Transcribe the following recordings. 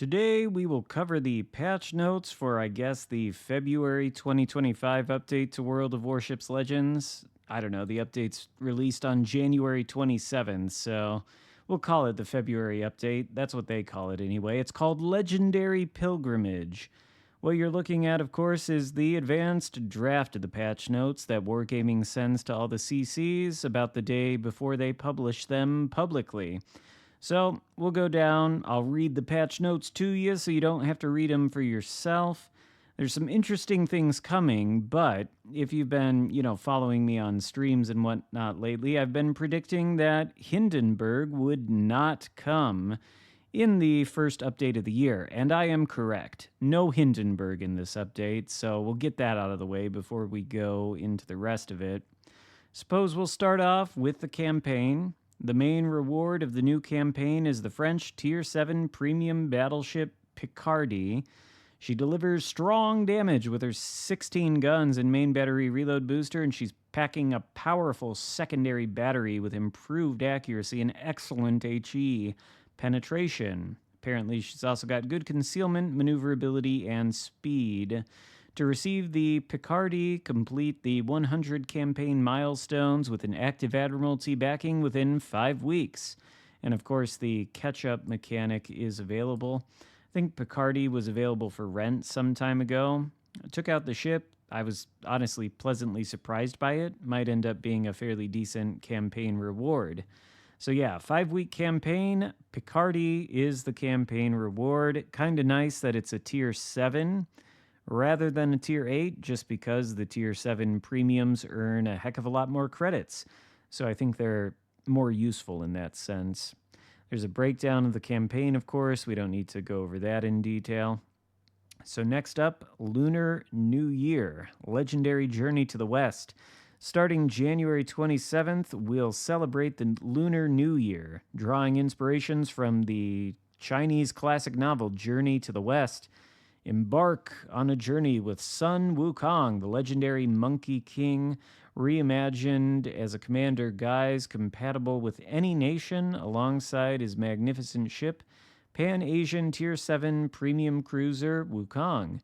Today we will cover the patch notes for, I guess, the February 2025 update to World of Warships Legends. I don't know, the update's released on January 27th, so we'll call it the February update. That's what they call it anyway. It's called Legendary Pilgrimage. What you're looking at, of course, is the advanced draft of the patch notes that Wargaming sends to all the CCs about the day before they publish them publicly. So we'll go down. I'll read the patch notes to you so you don't have to read them for yourself. There's some interesting things coming, but if you've been, following me on streams and whatnot lately, I've been predicting that Hindenburg would not come in the first update of the year, and I am correct. No Hindenburg in this update, so we'll get that out of the way before we go into the rest of it. Suppose we'll start off with the campaign. The main reward of the new campaign is the French Tier 7 premium battleship Picardy. She delivers strong damage with her 16 guns and main battery reload booster, and she's packing a powerful secondary battery with improved accuracy and excellent HE penetration. Apparently, she's also got good concealment, maneuverability, and speed. To receive the Picardy, complete the 100 campaign milestones with an active Admiralty backing within 5 weeks. And of course, the catch-up mechanic is available. I think Picardy was available for rent some time ago. I took out the ship. I was honestly pleasantly surprised by it. Might end up being a fairly decent campaign reward. So yeah, 5-week campaign. Picardy is the campaign reward. Kind of nice that it's a tier 7 rather than a tier 8, just because the tier 7 premiums earn a heck of a lot more credits. So I think they're more useful in that sense. There's a breakdown of the campaign, of course. We don't need to go over that in detail. So next up, Lunar New Year, Legendary Journey to the West. Starting January 27th, we'll celebrate the Lunar New Year, drawing inspirations from the Chinese classic novel Journey to the West. Embark on a journey with Sun Wukong, the legendary Monkey King, reimagined as a commander guise compatible with any nation alongside his magnificent ship, Pan-Asian Tier 7 premium cruiser Wukong.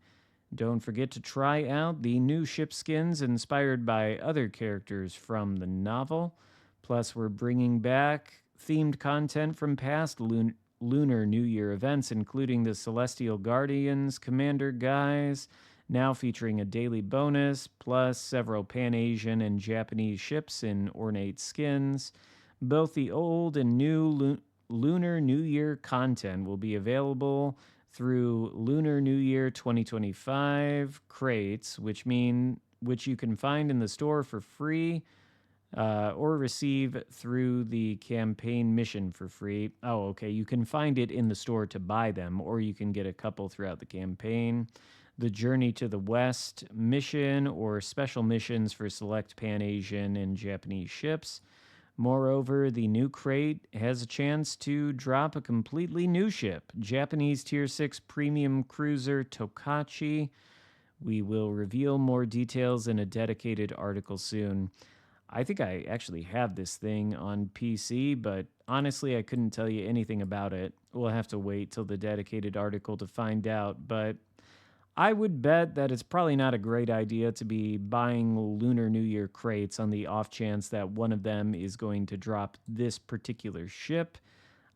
Don't forget to try out the new ship skins inspired by other characters from the novel. Plus, we're bringing back themed content from past Lunar New Year events, including the Celestial Guardians Commander guise, now featuring a daily bonus, plus several Pan-Asian and Japanese ships in ornate skins. Both the old and new Lunar New Year content will be available through Lunar New Year 2025 crates, which you can find in the store for free, or receive through the campaign mission for free. Oh, okay. You can find it in the store to buy them, or you can get a couple throughout the campaign. The Journey to the West mission or special missions for select Pan-Asian and Japanese ships. Moreover, the new crate has a chance to drop a completely new ship, Japanese Tier 6 premium cruiser Tokachi. We will reveal more details in a dedicated article soon. I think I actually have this thing on PC, but honestly, I couldn't tell you anything about it. We'll have to wait till the dedicated article to find out, but I would bet that it's probably not a great idea to be buying Lunar New Year crates on the off chance that one of them is going to drop this particular ship.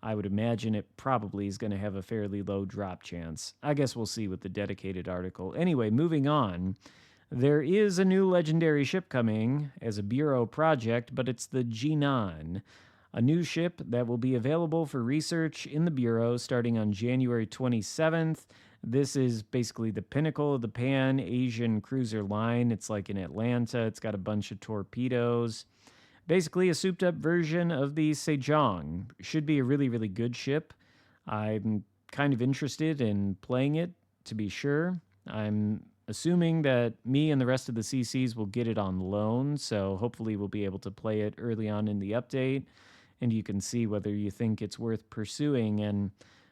I would imagine it probably is going to have a fairly low drop chance. I guess we'll see with the dedicated article. Anyway, moving on. There is a new legendary ship coming as a Bureau project, but it's the Jinan, a new ship that will be available for research in the Bureau starting on January 27th. This is basically the pinnacle of the Pan-Asian cruiser line. It's like in Atlanta. It's got a bunch of torpedoes. Basically a souped-up version of the Sejong. Should be a really, really good ship. I'm kind of interested in playing it, to be sure. I'm assuming that me and the rest of the CCs will get it on loan, so hopefully we'll be able to play it early on in the update, and you can see whether you think it's worth pursuing. And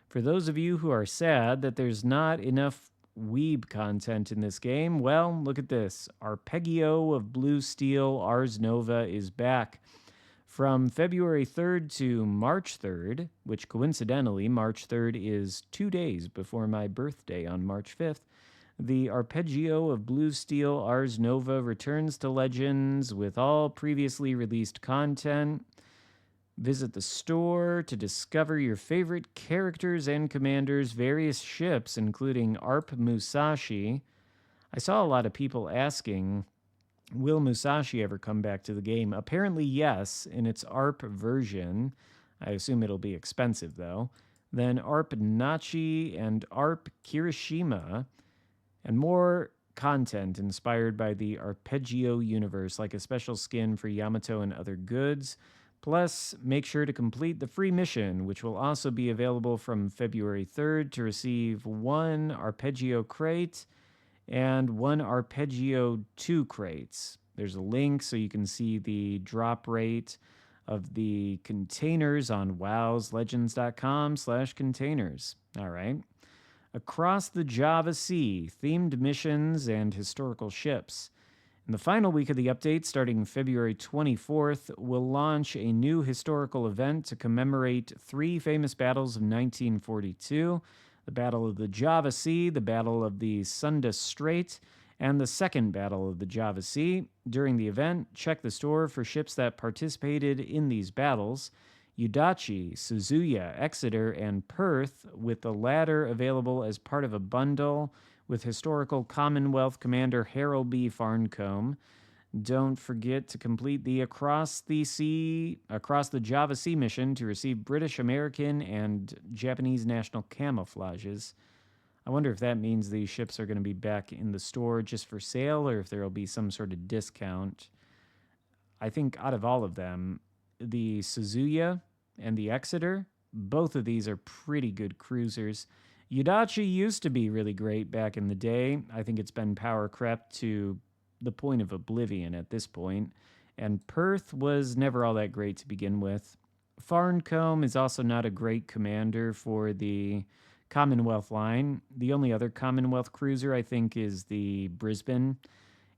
for those of you who are sad that there's not enough weeb content in this game, well, look at this. Arpeggio of Blue Steel Ars Nova is back. From February 3rd to March 3rd, which coincidentally, March 3rd is 2 days before my birthday on March 5th, the Arpeggio of Blue Steel Ars Nova returns to Legends with all previously released content. Visit the store to discover your favorite characters and commanders, various ships, including Arp Musashi. I saw a lot of people asking, will Musashi ever come back to the game? Apparently, yes, in its ARP version. I assume it'll be expensive, though. Then ARP Nachi and ARP Kirishima, and more content inspired by the Arpeggio universe, like a special skin for Yamato and other goods. Plus, make sure to complete the free mission, which will also be available from February 3rd to receive 1 Arpeggio crate and 1 Arpeggio 2 crates. There's a link so you can see the drop rate of the containers on wowslegends.com/containers. All right. Across the Java Sea, themed missions and historical ships. In the final week of the update, starting February 24th, we'll launch a new historical event to commemorate 3 famous battles of 1942, the Battle of the Java Sea, the Battle of the Sunda Strait, and the Second Battle of the Java Sea. During the event, check the store for ships that participated in these battles: Udachi, Suzuya, Exeter, and Perth, with the latter available as part of a bundle with historical Commonwealth Commander Harold B. Farncombe. Don't forget to complete the Across the Java Sea mission to receive British, American, and Japanese national camouflages. I wonder if that means these ships are going to be back in the store just for sale, or if there will be some sort of discount. I think out of all of them, the Suzuya and the Exeter, both of these are pretty good cruisers. Udachi used to be really great back in the day. I think it's been power crept to the point of oblivion at this point. And Perth was never all that great to begin with. Farncombe is also not a great commander for the Commonwealth line. The only other Commonwealth cruiser, I think, is the Brisbane.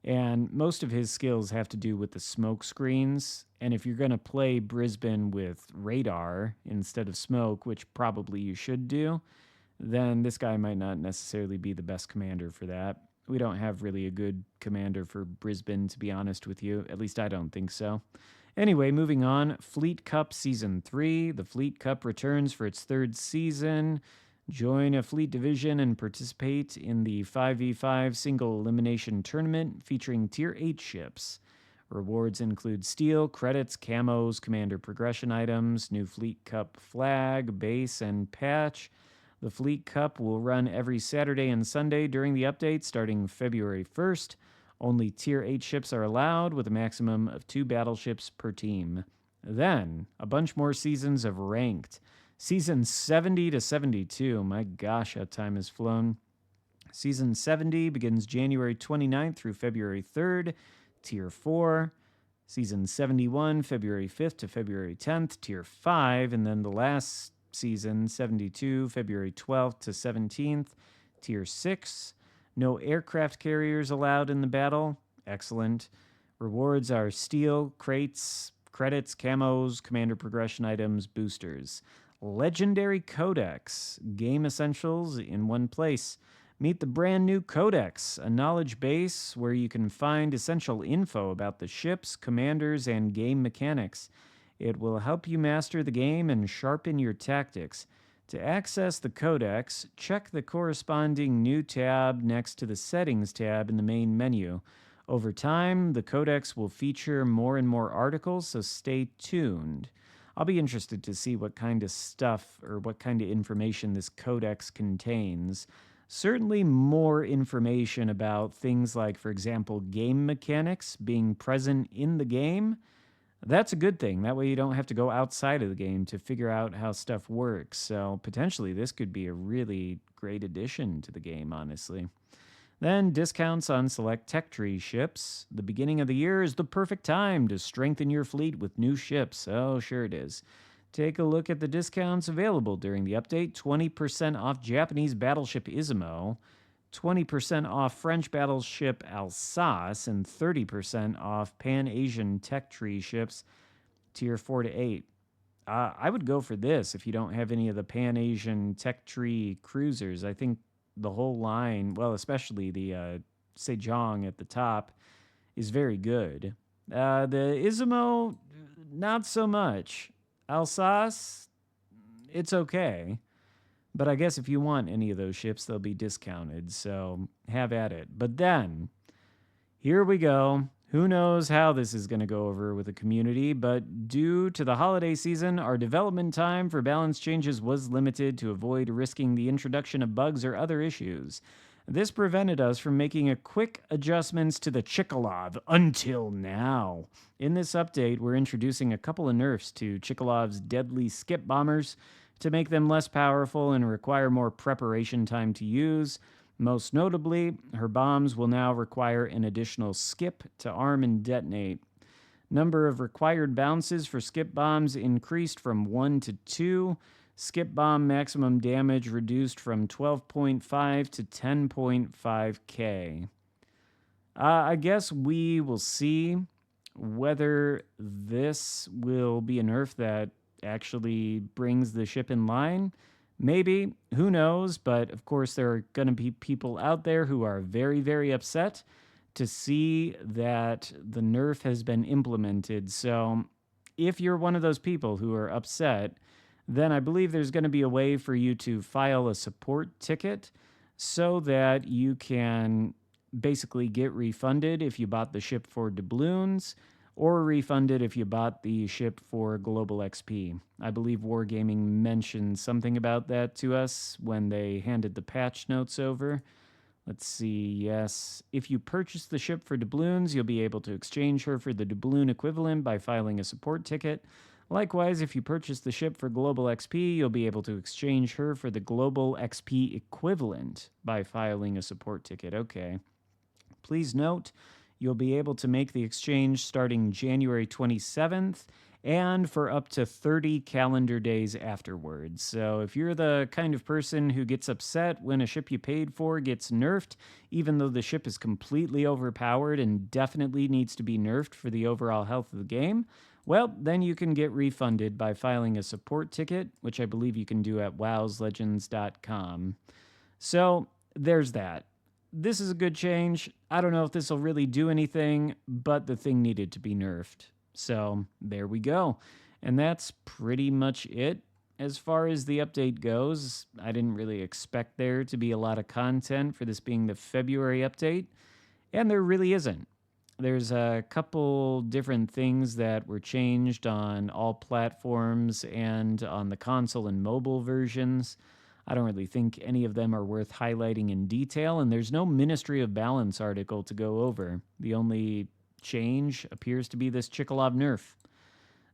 And most of his skills have to do with the smoke screens. And if you're going to play Brisbane with radar instead of smoke, which probably you should do, then this guy might not necessarily be the best commander for that. We don't have really a good commander for Brisbane, to be honest with you. At least I don't think so. Anyway, moving on. Fleet Cup Season 3. The Fleet Cup returns for its 3rd season. Join a fleet division and participate in the 5v5 single elimination tournament featuring Tier 8 ships. Rewards include steel, credits, camos, commander progression items, new Fleet Cup flag, base, and patch. The Fleet Cup will run every Saturday and Sunday during the update starting February 1st. Only Tier 8 ships are allowed, with a maximum of 2 battleships per team. Then, a bunch more seasons of Ranked. Season 70 to 72. My gosh, how time has flown. Season 70 begins January 29th through February 3rd, Tier 4. Season 71, February 5th to February 10th, Tier 5. And then the last season, 72, February 12th to 17th, Tier 6. No aircraft carriers allowed in the battle. Excellent. Rewards are steel, crates, credits, camos, commander progression items, boosters. Legendary Codex. Game essentials in one place. Meet the brand new Codex, a knowledge base where you can find essential info about the ships, commanders, and game mechanics. It will help you master the game and sharpen your tactics. To access the Codex, check the corresponding new tab next to the Settings tab in the main menu. Over time, the Codex will feature more and more articles, so stay tuned. I'll be interested to see what kind of stuff or what kind of information this Codex contains. Certainly more information about things like, for example, game mechanics being present in the game. That's a good thing. That way you don't have to go outside of the game to figure out how stuff works. So potentially this could be a really great addition to the game, honestly. Then discounts on select tech tree ships. The beginning of the year is the perfect time to strengthen your fleet with new ships. Oh, sure it is. Take a look at the discounts available during the update. 20% off Japanese battleship Izumo, 20% off French battleship Alsace, and 30% off Pan-Asian tech tree ships. tier 4 to 8. I would go for this if you don't have any of the Pan Asian Tech Tree cruisers. I think the whole line, well, especially the Sejong at the top, is very good. The Izumo, not so much. Alsace, it's okay. But I guess if you want any of those ships, they'll be discounted. So have at it. But then, here we go. Who knows how this is going to go over with the community, but due to the holiday season, our development time for balance changes was limited to avoid risking the introduction of bugs or other issues. This prevented us from making a quick adjustments to the Chkalov until now. In this update, we're introducing a couple of nerfs to Chkalov's deadly skip bombers to make them less powerful and require more preparation time to use. Most notably, her bombs will now require an additional skip to arm and detonate. Number of required bounces for skip bombs increased from 1 to 2. Skip bomb maximum damage reduced from 12.5 to 10.5k. I guess we will see whether this will be a nerf that actually brings the ship in line. Maybe, who knows, but of course there are going to be people out there who are very, very upset to see that the nerf has been implemented. So if you're one of those people who are upset, then I believe there's going to be a way for you to file a support ticket so that you can basically get refunded if you bought the ship for doubloons, or refunded if you bought the ship for global XP. I believe Wargaming mentioned something about that to us when they handed the patch notes over. Let's see, yes. If you purchase the ship for doubloons, you'll be able to exchange her for the doubloon equivalent by filing a support ticket. Likewise, if you purchase the ship for global XP, you'll be able to exchange her for the global XP equivalent by filing a support ticket. Okay. Please note, you'll be able to make the exchange starting January 27th and for up to 30 calendar days afterwards. So if you're the kind of person who gets upset when a ship you paid for gets nerfed, even though the ship is completely overpowered and definitely needs to be nerfed for the overall health of the game, well, then you can get refunded by filing a support ticket, which I believe you can do at wowslegends.com. So there's that. This is a good change. I don't know if this will really do anything, but the thing needed to be nerfed. So there we go. And that's pretty much it. As far as the update goes, I didn't really expect there to be a lot of content for this being the February update, and there really isn't. There's a couple different things that were changed on all platforms and on the console and mobile versions. I don't really think any of them are worth highlighting in detail, and there's no Ministry of Balance article to go over. The only change appears to be this Chkalov Nerf.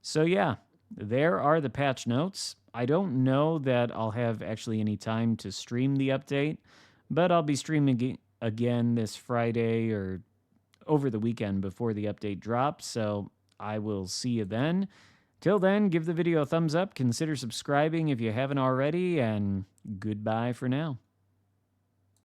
So yeah, there are the patch notes. I don't know that I'll have actually any time to stream the update, but I'll be streaming again this Friday or over the weekend before the update drops, so I will see you then. Till then, give the video a thumbs up, consider subscribing if you haven't already, and goodbye for now.